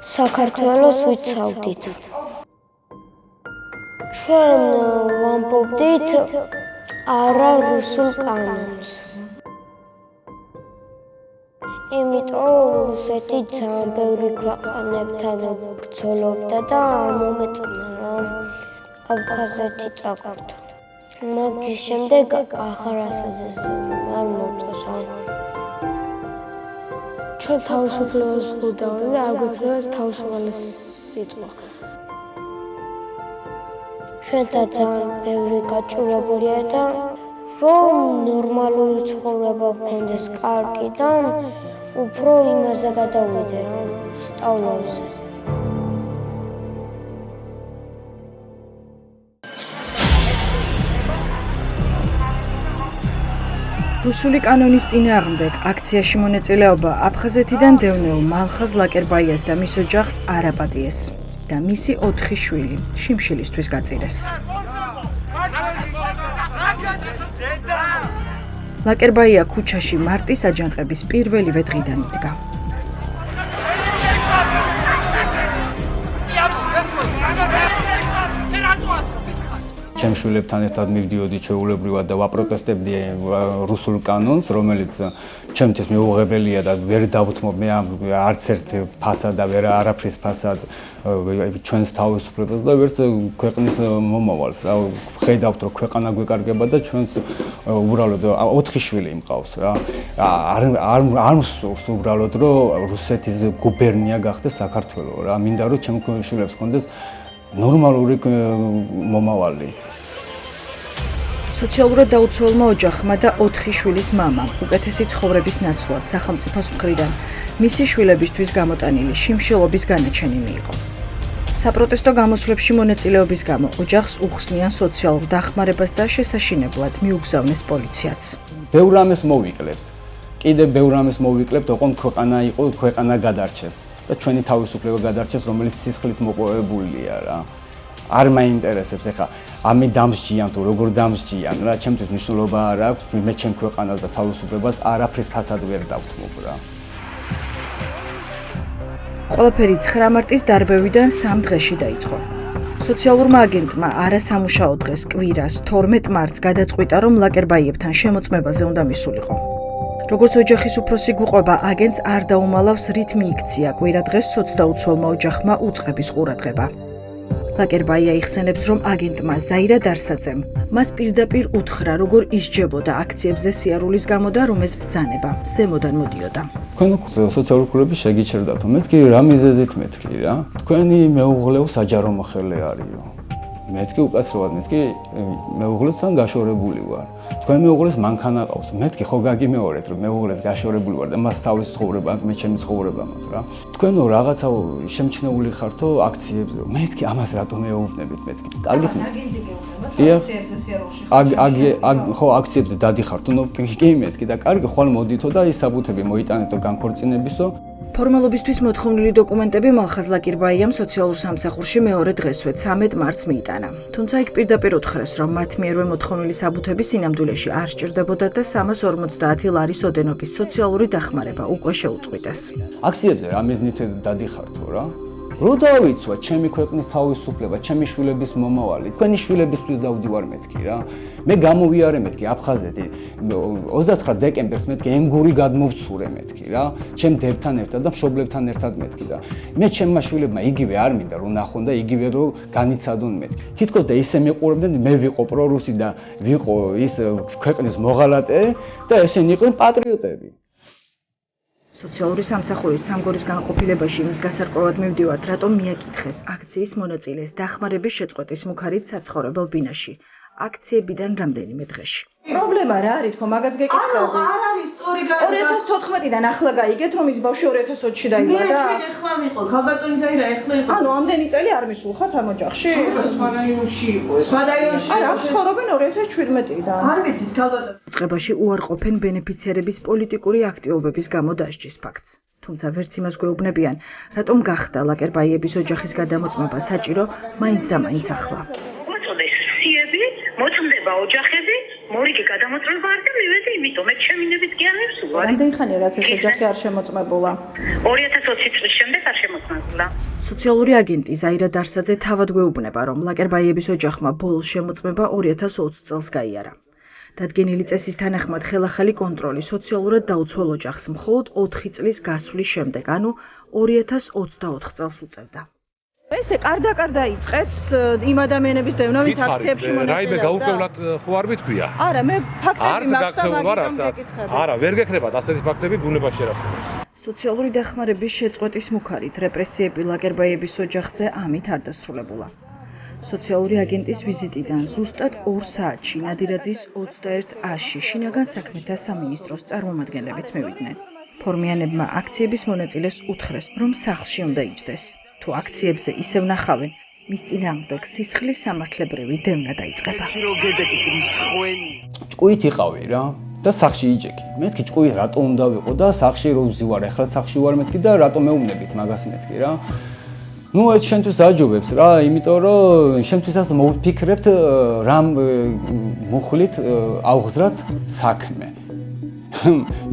საქართველოს ვიცავდით. ჩვენ ვამბობდით არა რუსულ კანონს. იმიტომ რუსეთი ძალიან ბევრი ქვეყანებთან ბრძოლობდა და არ მომეწონა რომ აფხაზეთი წაგვარდა. მაგის შემდეგ აღარასოდეს არ მოწესა. ჩვენ თავისუფლებას ვღუდავთ და არ გვექნება თავისუფალი სიტყვა. ჩვენთან ძალიან ბევრი გაჭირებულია და რომ ნორმალური ცხოვრება გქონდეს კარგი და უფრო იმაზე გადავიდე რა სწავლაზე. რუსული კანონის წინააღმდეგ აქციაში მონაწილეობა აფხაზეთიდან დევნილ მალხაზ ლაკერბაიას და მის ოჯახს არ აპატიეს და მისი 4 შვილი შიმშილისთვის გაწირეს. ლაკერბაია ქუჩაში მარტის აჯანყების პირველივე დღიდან იდგა. ჩემ შვილებთან ერთად მივდიოდი ჩვეულებრივად და ვაპროტესტებდი რუსულ კანონს, რომელიც ჩემთვის მეუღებელია და ვერ დავთმობ მე არც ერთ ფასად და ვერ არაფრის ფასად ჩვენს თავისუფლებას და ვერც ქვეყნის მომავალს რა. ხედავთ რომ ქვეყანა გვეკარგება და ჩვენს უბრალოდ 4 შვილი მყავს რა. არ მსურს უბრალოდ რომ რუსეთის გუბერნია გახდეს საქართველო რა. მინდა რომ ჩემ შვილებს ჰქონდეს ნორმალური მომავალი. სოციალურად დაუცველმა ოჯახმა და 4 შვილის მამამ უკეთესი ცხოვრების ნაცვლად სახელმწიფოს მხრიდან მისი შვილებისთვის გამოტანილი შიმშილობის განაჩენი მიიღო. საპროტესტო გამოსვლებში მონაწილეობის გამო ოჯახს უხსნიან სოციალურ დახმარებას და შესაშინებლად მიუგზავნეს პოლიციაც. ბევრ რამეს მოვიკლებთ. კიდევ ბევრ რამეს მოვიკლებთ, ოღონდ ქვეყანა იყო, ქვეყანა გადარჩეს და ჩვენი თავისუფლება გადარჩეს, რომელიც სისხლით მოპოვებულია რა. არ მაინტერესებს ეხა ამი დამსჯიან თუ როგორ დამსჯიან რა, ჩემთვის მნიშვნელობა არ აქვს, მე ჩემ ქვეყანას და თავისუფლებას არაფრის ფასად ვერ დავთმობ რა. ყველაფერი 9 მარტის დარბევიდან 3 დღეში დაიწყო. სოციალურმა აგენტმა არასამუშაო დღეს კვირას 12 მარტს გადაწყვიტა, რომ ლაკერბაიებთან შემოწმებაზე უნდა მისულიყო. როგორც ოჯახის უფროსი გვყვება, აგენტს არ დაუმალავს რით მიიქცია კვირა დღეს სოცდაუცველმა ოჯახმა უწყების ყურადღება. ლაკერბაია იხსენებს, რომ აგენტმა ზაირა დარსაძემ მას პირდაპირ უთხრა, როგორ ისჯებოდა აქციებზე სიარულის გამო და რომ ეს ბრძანება ზემოდან მოდიოდა. თქვენ სოციალური კლუბები შეგიჩერდათ, მეთქი რა მიზეზით მეთქი რა. თქვენი მეუღლეო საჯარო მოხელე არისო. მეთქი უკაცრავად მეთქი მეუღლესთან გაშორებული ვარ. თქვენ მეუღლეს მანქანა ყავს. მეთქი ხო გაგიმეორეთ რომ მეუღლეს გაშორებული ვარ და მას თავის ცხოვრება, მე ჩემი ცხოვრება მაქვს რა. თქვენო რაღაცა შემჩნეული ხართო აქციებზე. მეთქი ამას რატომ ეუბნებით მეთქი? კარგით. აქციებზე სიარულში. ხო აქციებზე დადიხართ, ნუ კი მეთქი და კარგი ხვალ მოდითო და ის საბუთები მოიტანეთო განქორწინებისო. ფორმალობისთვის მოთხოვნილი დოკუმენტები მალხაზ ლაკერბაიამ სოციალურ სამსახურში მეორე დღესვე 13 მარტს მიიტანა. თუმცა იქ პირდაპირ უთხრეს, რომ მათ მიერვე მოთხოვნილი საბუთები სინამდვილეში არ სჭირდებოდა და 350 ლარის ოდენობის სოციალური დახმარება უკვე შეუწყვიტეს. აქციებზე რა მიზნით დადიხართო რა? რო დავიცვა ჩემი ქვეყნის თავისუფლება, ჩემი შვილების მომავალი, თქვენი შვილებისთვის დავდივარ მეთქი რა. მე გამოვიარე მეთქი აფხაზეთი 29 დეკემბერს მეთქი ენგური გადმოვცურე მეთქი რა. ჩემ დებთან ერთად და მშობლებთან ერთად მეთქი და მე ჩემმა შვილებმა იგივე არ მინდა რომ ნახონ და იგივე რომ განიცადონ მეთქი. თითქოს და ისე მეყურებდნენ, მე ვიყო პრორუსი და ვიყო ის ქვეყნის მოღალატე და ესენი იყვნენ პატრიოტები. სოციალური სამსახურის სამგორის განყოფილებაში იმის გასარკვევად მივდივართ, რატომ მიაკითხეს აქციის მონაწილეს დახმარების შეწყვეტის მუქარით საცხოვრებელ ბინაში. აქციებიდან რამდენიმე დღეში. პრობლემა რა არის თქო, მაგას გეკითხები? არ არის სწორი გაიგე. 2014-დან ახლა გაიგეთ, რომ ის ბავშვი 2020-ში დაიბადა? მე ეხლა ვიყო, ქალბატონი ზაირა ეხლა იყო. ანუ ამდენი წელი არ მისულ ხართ ამ ოჯახში? სხვა რაიონში იყო. სხვა რაიონში. არა, ცხოვრობენ 2017-დან. არ ვიცით, ქალბატონი. ტყებაში უარყოფენ ბენეფიციარების პოლიტიკური აქტივობების გამო დასჯის ფაქტს. თუმცა ვერც იმას გვეუბნებიან, რატომ გახდა ლაკერბაიების ოჯახის გადამოწმება საჭირო მაინც და მაინც ახლა. მოწმდება ოჯახები, მორიგი გადამოწმება არ და მივედი იმიტომ, მე ჩემინებით კი არ მივსულა. რამდენი ხანია რაც ეს ოჯახი არ შემოწმებულა? 2020 წლის შემდეგ არ შემოწმებულა. სოციალური აგენტი ზაირა დარსაძე თავად გვეუბნება, რომ ლაკერბაიების ოჯახმა ბოლოს შემოწმება 2020 წელს გაიარა. დადგენილი წესის თანახმად ხელახალი კონტროლი სოციალურად დაუცველ ოჯახს მხოლოდ 4 წლის გასვლის შემდეგ, ანუ 2024 წელს უწევდა. ესე კარდა იწყებს იმ ადამიანების დევნა, ვინც აქციებში მონაწილეობდა. რაიმე გაურკვევლად ხო არ მითქვია? არა, მე ფაქტები მაქვს და მაგით მეკითხები. არა, ვერ გექნებათ ასეთი ფაქტები ბუნებაში არ არსებობს. სოციალური დახმარების შეწყვეტის მუქარით რეპრესიები ლაკერბაიების ოჯახზე ამით არ დასრულებულა. სოციალური აგენტის ვიზიტიდან ზუსტად 2 საათში ნადირაძის 21-ში შინაგან საქმეთა სამინისტროს წარმომადგენლებიც მივიდნენ. ფორმიანებმა აქციების მონაწილეს უთხრეს, რომ სახლში უნდა იჯდეს. თუ აქციებზე ისევ ნახავენ, მის წინააღმდეგ სისხლის სამართლებრივი დევნა დაიწყება. ჭკუით იყავი რა და სახში იჯექი. მეთქი ჭკუი რატო უნდა ვიყო და სახში რო ვზივარ, ახლა სახში ვარ მეთქი და რატო მეუბნებით მაგას მეთქი რა. ნუ ეს შენთვის აჯობებს რა, იმიტომ რომ შენთვისაც მოვფიქრებთ რამ მუხლით ავღზრათ საქმე.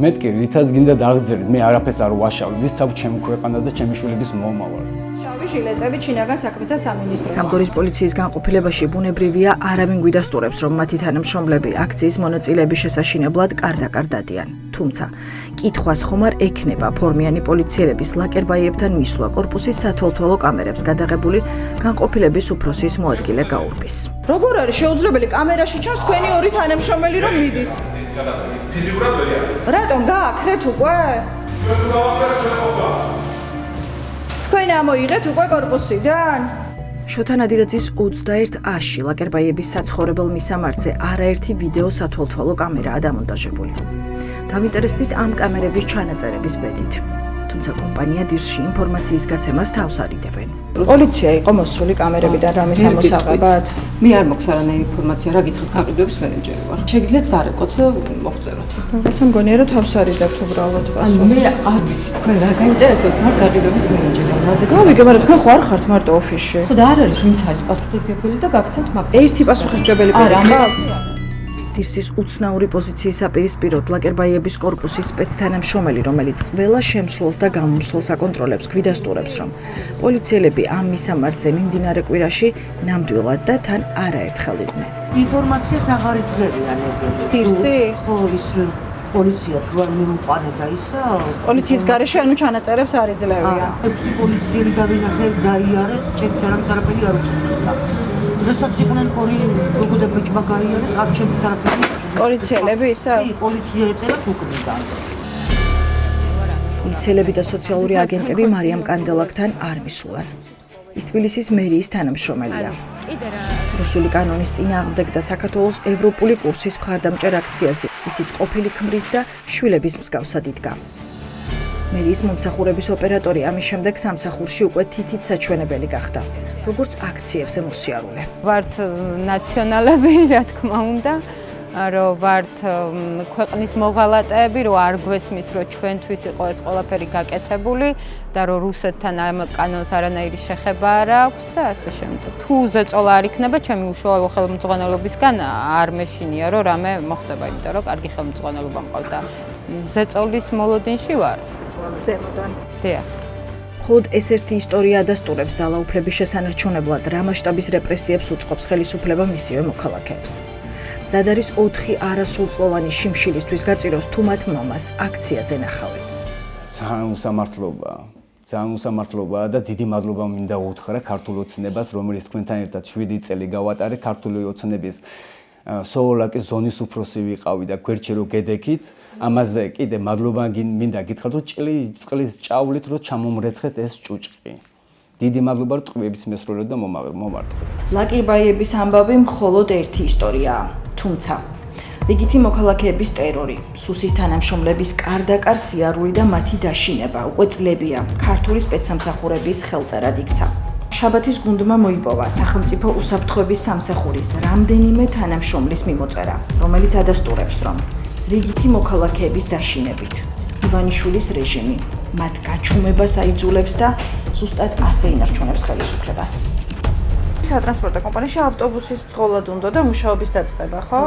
მეთქი რითაც გინდა დაღზერდ, მე არაფერს არ ვაშავ, ვისწავ ჩემ ქვეყანას და ჩემი შვილების მომავალს. შავი ჟილეტები შინაგან საქმეთა სამინისტროს. სამგორის პოლიციის განყოფილებაში ბუნებრივია არავინ გვიდასტურებს, რომ მათი თანამშრომლები აქციის მონაწილეების შესაშინებლად კარდაკარ დადიან. თუმცა, კითხვას ხომ არ ექნება ფორმიანი პოლიციელების ლაკერბაიებთან მისვლა კორპუსის სათვალთვალო კამერებს გადაღებული განყოფილების უფროსის მოადგილე გაურბის. როგორ არის შეუძლებელი კამერაში ჩანს თქვენი ორი თანამშრომელი რომ მიდის? ფიზიკურად ვერი ასე. რატომ გააქრეთ უკვე? თქვენ ამოიღეთ უკვე კორპუსიდან? შოთა ნადირაძის 21-ში ლაკერბაიების საცხოვრებელ მისამართზე არაერთი ვიდეო სათვალთვალო კამერაა დამონტაჟებული. დავინტერესდით ამ კამერების ჩანაწერების ბედით. თუმცა კომპანია დირში ინფორმაციის გაცემას თავს არ იდებენ. პოლიცია იყო მოსული კამერებიდან რამის ამოსაღებად? მე არ მაქვს არანაირი ინფორმაცია, რა გითხრათ, გაყიდვების მენეჯერი ვარ. შეგიძლიათ დარეკოთ და მოგწეროთ. რაღაცა მგონია რომ თავს არ იდებთ უბრალოდ პასუხს. მე არ ვიცი თქვენ რა გაინტერესებთ, მაგრამ გაყიდვების მენეჯერი ვარ. რაზე გავიგე, მაგრამ თქვენ ხო არ ხართ მარტო ოფისში? ხო და არ არის ვინც არის პასუხისმგებელი და გაგცემთ მაგას. ერთი პასუხისმგებელი არა, დირსის უცნაური პოზიციის საპირისპიროდ ლაკერბაიების კორპუსის სპეცთანამშრომელი, რომელიც ყველა შემსვლელს და გამოსვლას აკონტროლებს, გვიდასტურებს, რომ პოლიციელები ამ მისამართზე მიმდინარე კვირაში ნამდვილად და თან არაერთხელ იყვნენ. ინფორმაციას აღარ იძლევიან ეს. დირსი? ხო, ის პოლიცია თუ არ მიუყვანა და ისა. პოლიციის გარეშე ანუ ჩანაწერებს არ იძლევიან. 6 პოლიციელი დავინახე დაიარეს, ჩემს არაფერი არ უთხრა. დღესაც იყვნენ 2 გოგო ბიჭმა გაიარეს, არ ჩემს არაფერი. პოლიციელები ისა? კი, პოლიცია ეწერა უკრიდან. პოლიციელები და სოციალური აგენტები მარიამ კანდელაკთან არ მისულან. ის თბილისის მერიის თანამშრომელია. რუსული კანონის წინააღმდეგ და საქართველოს ევროპული კურსის მხარდამჭერ აქციაზე ისიც ყოფილი ქმრის და შვილების მსგავსად იდგა. მერიის მომსახურების ოპერატორი ამის შემდეგ სამსახურში უკვე თითით საჩვენებელი გახდა, როგორც აქციებზე მოსიარულე. ვართ ნაციონალები, რა თქმა უნდა, რომ ვართ ქვეყნის მოღალატეები, რომ არ გვესმის, რომ ჩვენთვის იყო ეს ყველაფერი გაკეთებული და რომ რუსეთთან ამ კანონს არანაირი შეხება არ აქვს და ასე შემდეგ. თუ ზეწოლა არ იქნება, ჩემი უშუალო ხელმძღვანელობისგან არ მეშინია, რომ რამე მოხდება, იმიტომ რომ კარგი ხელმძღვანელობა მყავდა. ზეწოლის მოლოდინში ვარ. ზემოდან. დიახ. მხოლოდ ეს ერთი ისტორია ადასტურებს ძალაუფლების შესანარჩუნებლად რა მასშტაბის რეპრესიებს უწყობს ხელისუფლება მისივე მოქალაქეებს. მზად არის 4 არასრულწლოვანი შიმშილისთვის გაწიროს თუ მათ მამას აქციაზე ნახავენ. ძალიან უსამართლობაა და დიდი მადლობა მინდა უთხრა ქართულ ოცნებას, რომელიც თქვენთან ერთად 7 წელი გავატარე ქართული ოცნების სოოლაკის ზონის უფროსი ვიყავი და გვერდში რო გედექით, ამაზე კიდე მადლობა მინდა გითხრათ, რომ წყლის ჭავლით რო ჩამომრეცხეთ ეს ჭუჭყი. დიდი მადლობა რომ ტყვიების მესროლეთ და მომარტყეთ. ლაკერბაიების ამბავი მხოლოდ ერთი ისტორიაა, თუმცა რიგითი მოქალაქეების ტერორი, სუსის თანამშრომლების კარდაკარ სიარული და მათი დაშინება უკვე წლებია ქართული სპეცსამსახურების ხელწერად იქცა. შაბათის გუნდმა მოიპოვა სახელმწიფო უსაფრთხოების სამსახურის რამდენიმე თანამშრომლის მიმოწერა, რომელიც ადასტურებს, რომ რიგითი მოქალაქეების დაშინებით ივანიშვილის რეჟიმი მათ გაჩუმებას აიძულებს და ზუსტად ასე ინარჩუნებს ხელისუფლებას. სატრანსპორტო კომპანიაში ავტობუსის მძღოლად უნდა და მუშაობის დაწყება, ხო?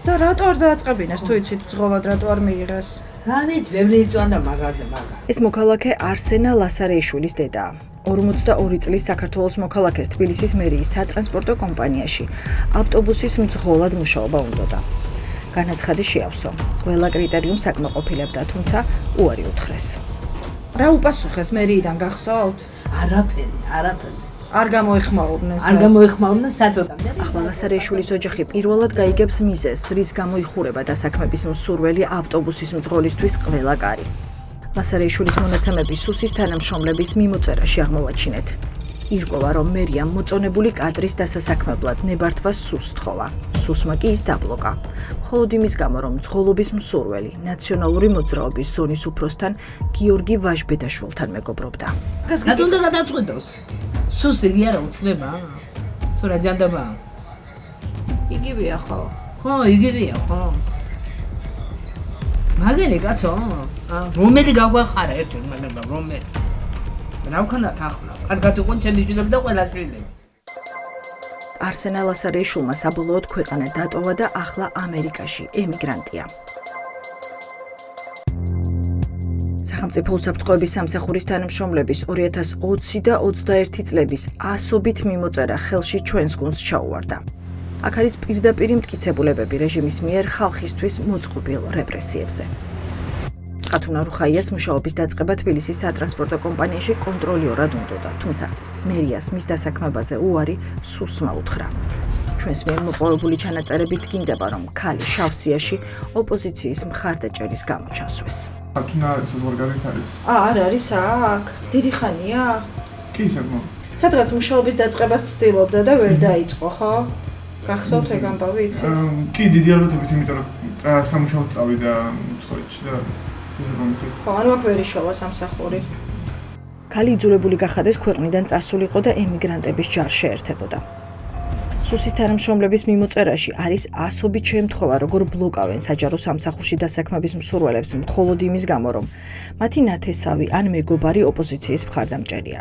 და რატო არ დააწყებინეს თუ იცით მძღოლად რატო არ მიიღეს? რანით ბევრი იწვანდა მაგაზე მაგა. ეს მოქალაქე არსენა ლასარეიშვილის დედაა. 42 წლის საქართველოს მოქალაქეს თბილისის მერიის სატრანსპორტო კომპანიაში ავტობუსის მძღოლად მუშაობა უნდოდა. განაცხადი შეავსო. ყველა კრიტერიუმს აკმაყოფილებდა, თუმცა უარი უთხრეს. რა უპასუხეს მერიიდან გახსოვთ? არაფერი. არ გამოეხმაურნენ. არ გამოეხმაურნენ სათოდამდე. ახლა ლასარეიშვილის ოჯახი პირველად გაიგებს მიზეზს, რის გამო იხურება დასაქმების მსურველი ავტობუსის მძღოლისთვის ყველა კარი. ლასარეიშვილის მონაცემები სუსის თანამშრომლების მიმოწერაში აღმოვაჩინეთ. ირკვევა, რომ მერიამ მოწონებული კადრის დასასაქმებლად ნებართვას სუსს თხოვა. სუსმა კი ის დაბლოკა. მხოლოდ იმის გამო, რომ მძღოლობის მსურველი ნაციონალური მოძრაობის ზონის უფროსთან გიორგი ვაჟბედაშვილთან მეგობრობდა. რატომ უნდა გადაწყვეტოს? სუსს იგი არა უცლება? თუ რა ჯანდაბა? იგივეა ხო? ხო, იგივეა ხო. მაგერი კაცო? რომელი გაგვახარა ერთი მაგება, რომელი? რა ვქონათ ახლა? კარგად იყო ჩემი შვილები და ყველა შვილები. არსენა ლასარეიშვილმა საბოლოოდ ქვეყანა დატოვა და ახლა ამერიკაში ემიგრანტია. სახელმწიფო უსაფრთხოების სამსახურის თანამშრომლების 2020 და 21 წლების ასობით მიმოწერა ხელში ჩვენს გუნდს ჩაუვარდა. აქ არის პირდაპირი მტკიცებულებები რეჟიმის მიერ ხალხისთვის მოწყობილ რეპრესიებზე. ყათუნა რუხაიას მუშაობის დაწყება თბილისის სატრანსპორტო კომპანიაში კონტროლიორად უნდოდა, თუმცა მერიას მის დასაქმებაზე უარი სუსმა უთხრა. ჩვენს მიერ მოპოვებული ჩანაწერებით დგინდება, რომ ქალი შავსიაში ოპოზიციის მხარდაჭერის გამო ჩასვეს. ყათუნა ზოგადად არის? არ არის აქ. დიდი ხანია? კი, საკმაოდ. სადღაც მუშაობის დაწყებას ცდილობდა და ვერ დაიწყო, ხო? გახსოვთ ეგ ამბავი, იცით? კი, დიდი ალბათობით, იმიტომ რომ სამუშაოდ წავიდა თხოვეთში და ხო, ანუ აქ ვერ იშოვა სამსახური. ქალი იძულებული გახადეს ქვეყნიდან წასულიყო და ემიგრანტების ჯარს შეერთებოდა. სუსის თანამშრომლების მიმოწერაში არის ასობით შემთხვევა, როგორ ბლოკავენ საჯარო სამსახურში დასაქმების მსურველებს მხოლოდ იმის გამო, რომ მათი ნათესავი ან მეგობარი ოპოზიციის მხარდამჭერია.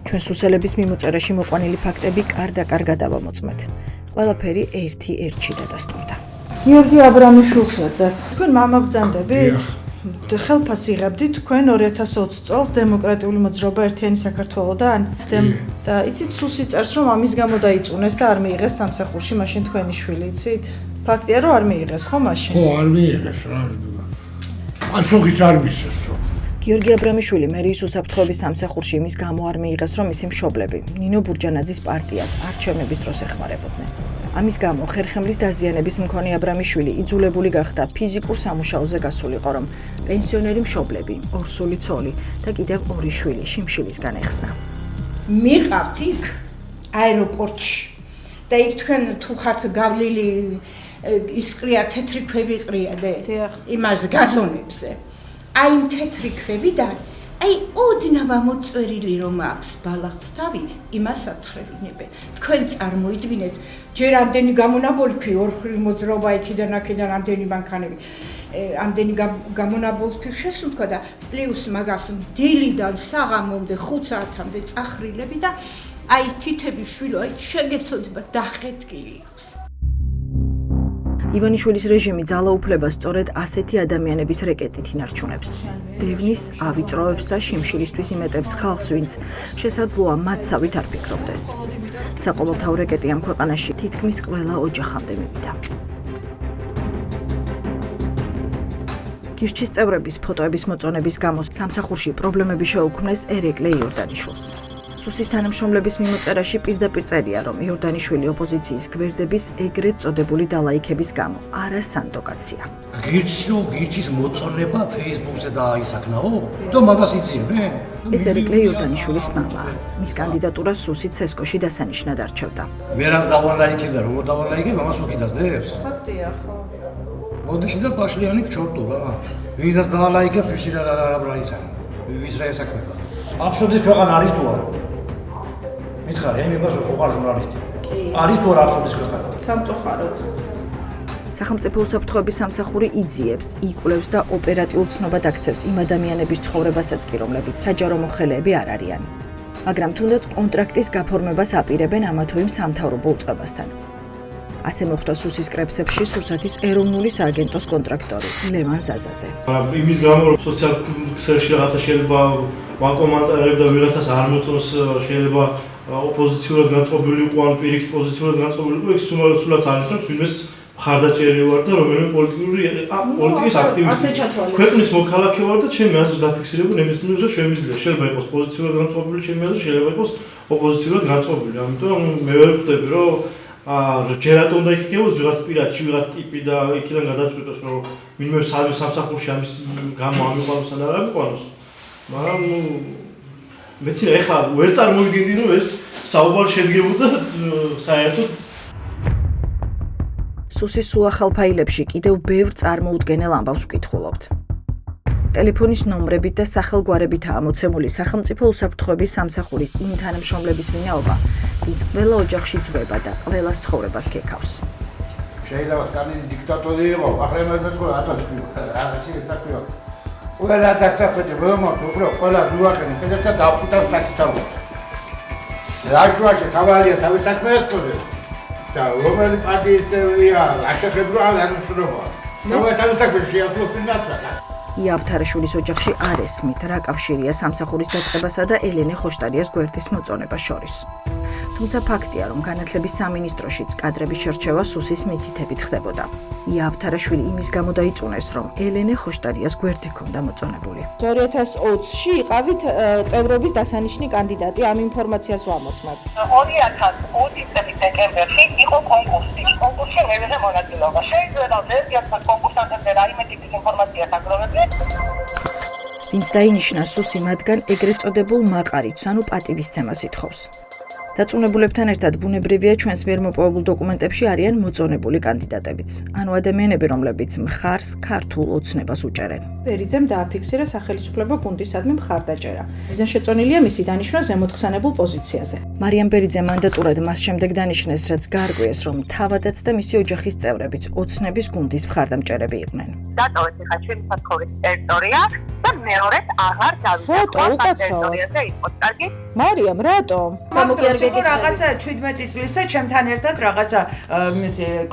ჩვენ სუსელების მიმოწერაში მოყვანილი ფაქტები კარდაკარ გადავამოწმეთ. ყველაფერი ერთი ერთში დადასტურდა. გიორგი აბრამიშვილს ვეძებ. თქვენ მამა ბრძანდებით? ხელფას იღებდით თქვენ 2020 წელს დემოკრატიული მოძრაობა ერთიანი საქართველოდან და იცით სუსი წერს რომ ამის გამო დაიწუნეს და არ მიიღეს სამსახურში მაშინ თქვენი შვილი იცით ფაქტია რომ არ მიიღეს ხო მაშინ ხო არ მიიღეს რა ასოხის არ მისცეს რომ გიორგი აბრამიშვილი მერიის უსაფრთხოების სამსახურში იმის გამო არ მიიღეს რომ მისი მშობლები ნინო ბურჯანაძის პარტიას არჩევნების დროს ეხმარებოდნენ ამის გამო ხერხემლის დაზიანების მქონე აბრამიშვილი იძულებული გახდა ფიზიკურ სამუშაოზე გასულიყო, რომ პენსიონერი მშობლები, ორსული ცოლი და კიდევ 2 შვილი შიმშილისგან ეხსნა. მიყავთ იქ აეროპორტში და იქ თქვენ თუ ხართ გავლილი ისყრია თეთრი ქვები ყრიადე იმას გაზონებზე. აი იმ თეთრი ქვებიდან აი ოდნავ მოწვერილი რომ აქვს ბალახს თავი, იმას ათხრებინებენ. თქვენ წარმოიდგინეთ, ჯერ ამდენი გამონაბოლქვი ორხრივ მოძრაობა იქიდან აქედან ამდენი მანქანები, ამდენი გამონაბოლქვი შესუნთქვა და პლუს მაგას დილიდან საღამომდე 5 საათამდე წახრილები და აი თითების შვილო აი შეგეცოდება დახეთკილი აქვს. ივანიშვილის რეჟიმი ძალაუფლებას სწორედ ასეთი ადამიანების რეკეტით ინარჩუნებს. დევნის, ავიწროებს და შიმშილისთვის იმეტებს ხალხს, ვინც შესაძლოა მათსავით არ ფიქრობდეს. საყოველთაო რეკეტი ამ ქვეყანაში თითქმის ყველა ოჯახამდე მივიდა. გირჩის წევრების ფოტოების მოწონების გამო სამსახურში პრობლემები შეუქმნეს ერეკლე იორდანიშვილს. სუსის თანამშრომლების მიმოწერაში პირდაპირ წერია, რომ იორდანიშვილი ოპოზიციის გვერდების ეგრეთ წოდებული დალაიქების გამო არასანდო კაცია. გირჩის მოწონება Facebook-ზე დააისახნაო? და მაგას იწიებენ? ეს ერეკლე იორდანიშვილის მამაა. მის კანდიდატურას სუსი ცესკოში დასანიშნად არჩევდა. მე რაც დავალაიქებდა, როგორ დავალაიქებ, ამას უკიდას დებს? ფაქტია, ხო. მოდიში და პაშლიანი გჩორტო რა. ვინაც დავალაიქებს, ვისი რა ისახა. ვის რა ესაქმება. აბსურდის ქვეყანა არის თუ არა? მითხარ, ემებას ხოხარ ჟურნალისტი. არის თუ არა აბსურდის ქვეყანა? სამწუხაროდ. სახელმწიფო უსაფრთხოების სამსახური იძიებს, იკვლევს და ოპერატიულ ცნობად აქცევს იმ ადამიანების ცხოვრებასაც კი, რომლებიც საჯარო მოხელეები არ არიან. მაგრამ თუნდაც კონტრაქტის გაფორმებას აპირებენ ამა თუ იმ სამთავრობო უწყებასთან. ასე მოხდა სუსის კრებსებში სურსათის ეროვნული სააგენტოს კონტრაქტორი ლევან ზაზაძე. იმის გამო რომ სოციალურ ქსელში რაღაცა შეიძლება ვაკომენტარებ და ვიღაცას არ მოწონს, შეიძლება ოპოზიციურად განწყობილი იყო ან პირიქით პოზიციურად განწყობილი იყო, ეს სულაც არ ნიშნავს ვინმეს მხარდაჭერი ვარ და რომელიმე პოლიტიკის აქტივისტი. ქვეყნის მოქალაქე ვარ და ჩემი აზრს დაფიქსირებულ ნებისმიერ დროს შემიძლია. შეიძლება იყოს პოზიციურად განწყობილი ჩემი აზრით, შეიძლება იყოს ოპოზიციურად განწყობილი. ამიტომ მე ვერ ხვდები რომ ჯერატო უნდა იქნებოდა ვიღაც პირადში ვიღაც ტიპი და იქიდან გადაწყვიტოს რომ ვინმე სამსახურში ამის გამო ამიყვანოს ან არ ამიყვანოს. მაგრამ მეც ეხლა ვერ წარმოვიდგენდი რომ ეს საუბარი შედგებოდა საერთოდ სუსის სულახალ ფაილებში კიდევ ბევრ წარმოუდგენელ ამბავს ვკითხულობთ. ტელეფონის ნომრებით და სახელგვარებითაა მოცემული სახელმწიფო უსაფრთხოების სამსახურის იმ თანამშრომლების ვინაობა, ვინც ყველა ოჯახში ძვება და ყველას ცხოვრებას ქექავს. შეიძლება სტალინი დიქტატორი იყო, ახლა იმას მეთქვა ატატურკი, რაღაცა ესაკია. ყველა დასაკვეთები მომოთ, უფრო ყველა ზუახენი, ფედერაცია დაუხტავს საკითხავს. რაშუაში თავალია თავის საქმეს ყოლე. და რომელი პარტიისია, აშეხებრო ან ანუსრობა. თავის საქმეს შეაფლოფინას რა. იავთარაშვილის ოჯახში არ ესმით, რა კავშირია სამსახურის დაწყებასა და ელენე ხოშტარიას გვერდის მოწონებას შორის. თუმცა ფაქტია, რომ განათლების სამინისტროშიც კადრების შერჩევა სუსის მითითებით ხდებოდა. იავთარაშვილი იმის გამო დაიწუნეს, რომ ელენე ხოშტარიას გვერდი ჰქონდა მოწონებული. 2020-ში იყავით წევრობის დასანიშნი კანდიდატი, ამ ინფორმაციას ვამოწმებ. 2020 წლის დეკემბერში იყო კონკურსი. კონკურსში მე ვიღე მონაწილეობა. შეიძლება ვერსიას კონკურსანტებზე რაიმე ტიპის ინფორმაციას აგროვებდნენ. ვინც დაინიშნა სუსი მათგან ეგრეთ წოდებულ მაყარიჩს, ანუ პატივისცემას ითხოვს. დაწუნებულებთან ერთად ბუნებრივია ჩვენს მიერ მოპოვებულ დოკუმენტებში არიან მოწონებული კანდიდატებიც, ანუ ადამიანები, რომლებიც მხარს ქართულ ოცნებას უჭერენ. ბერიძემ დააფიქსირა სახელმწიფო გუნდისადმი მხარდაჭერა. მიზან შეწონილია მისი დანიშვნა ზემოთხსენებულ პოზიციაზე. მარიამ ბერიძე მანდატურად მას შემდეგ დანიშნეს, რაც გაარკვიეს, რომ თავადაც და მისი ოჯახის წევრებიც ოცნების გუნდის მხარდამჭერები იყვნენ. დატოვეთ ხა ჩვენი საცხოვრების ტერიტორია და მეორედ აღარ დავიწყოთ ტერიტორიაზე იყოს. კარგი? მარიამ, რატომ? რაღაცა 17 წლისა ჩემთან ერთად რაღაცა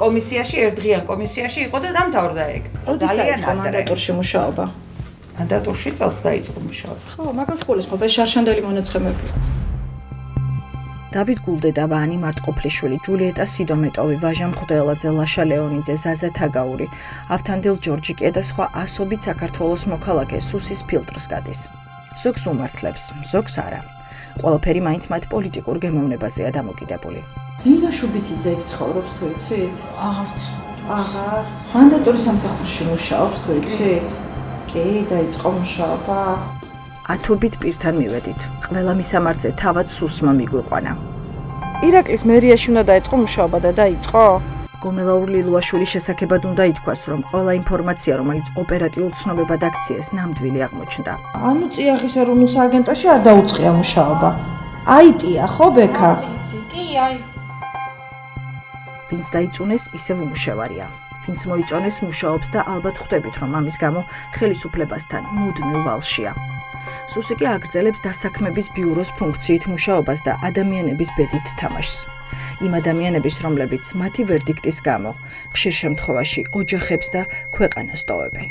კომისიაში, ერთდღიან კომისიაში იყო და დამთავრდა ეგ. ძალიან მანდატურში მუშაობა. მანდატურში წელს დაიწყო მუშაობა. ხო, მაგას გულისხმობ, ეს შარშანდელი მონაცემები. დავით გულდედა, ვანი მარტყოფლიშვილი, ჯულიეტა სიდომეტოვი, ვაჟა მღვდელაძე, ლაშა ლეონიძე, ზაზა თაგაური, ავთანდილ ჯორჯიკია და სხვა ასობით საქართველოს მოქალაქე სუსის ფილტრს გადის. ზოგს უმართლებს, ზოგს არა. ყველაფერი მაინც მათ პოლიტიკურ გემოვნებაზეა დამოკიდებული. ნინა შუბითიძე იქ ცხოვრობს თუ იცით? აღარ. მანდატური სამსახურში მუშაობს თუ იცით? კი, დაიწყო მუშაობა. ათობით პირთან მივედით. ყველა მისამართზე თავად სუსმა მიგვიყვანა. ირაკლის მერიაში უნდა დაიწყო მუშაობა და დაიწყო? გომელაურ ლილუაშვილის შესახებად უნდა ითქვას, რომ ყველა ინფორმაცია, რომელიც ოპერატიულ ცნობებად აქციეს, ნამდვილი აღმოჩნდა. ანუ წიაღის ეროვნულ სააგენტოში არ დაუწყია მუშაობა. IT-ა ხო ბექა? კი, აი. ვინც დაიწუნეს, ისევ უმუშევარია. ვინც მოიწონეს, მუშაობს და ალბათ ხვდებით, რომ ამის გამო ხელისუფლებასთან მუდმივ ვალშია. სუსი კი აგრძელებს დასაქმების ბიუროს ფუნქციით მუშაობას და ადამიანების ბედით თამაშს. იმ ადამიანების, რომლებიც მათი ვერდიქტის გამო ხშირ შემთხვევაში ოჯახებს და ქვეყანას ტოვებენ.